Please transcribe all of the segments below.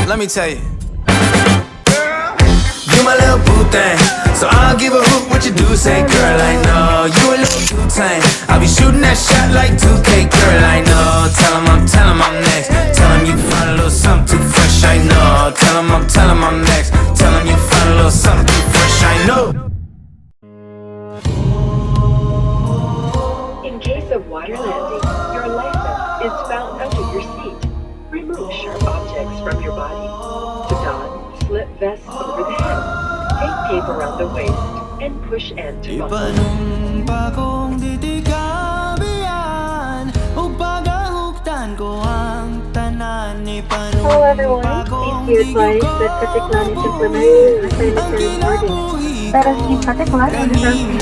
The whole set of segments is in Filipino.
Let me tell you. You my little boo thing, so I'll give a hoot what you do. Say, girl, I know you a little too tame. I'll be shooting that shot like 2K, girl, I know. Tell him I'm next. Tell him you find a little something too fresh, I know. Tell him I'm next. Tell him you find a little something too fresh, I know. In case of water landing, your life vest is found under your seat. Remove sharp objects from your body. To don, slip vest over the head. Take tape around the waist and push end to muscle. Ipanumpa kong titikabihan upang ahuktan ko ang tanan. Hello everyone, please be advised that Katiklan is implementing a sanitary ordinance. Let us keep Katiklan on the ground.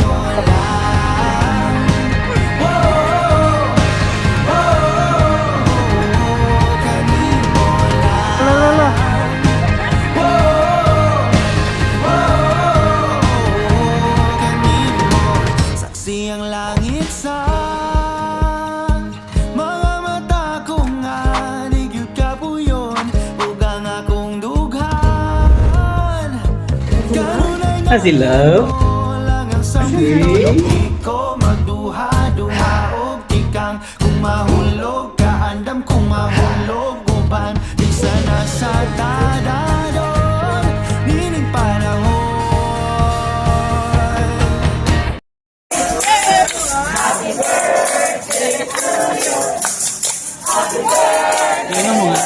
Ang langit sa mga mata kong anigid ka po yun ug ang akong dughan karon ay love. lang ang samyo ko magduha-duha og tikang kung mahulog ka andam kung mahulog uban di sana sa tadadon nining panahon. Tingnan mo nga.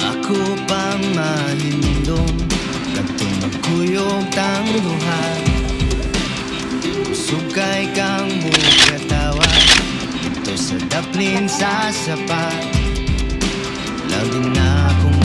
Ako pa mahindong katong magkuyog tang duha sugay kang mukatawa ito sa daplin sa sapat lagi na akong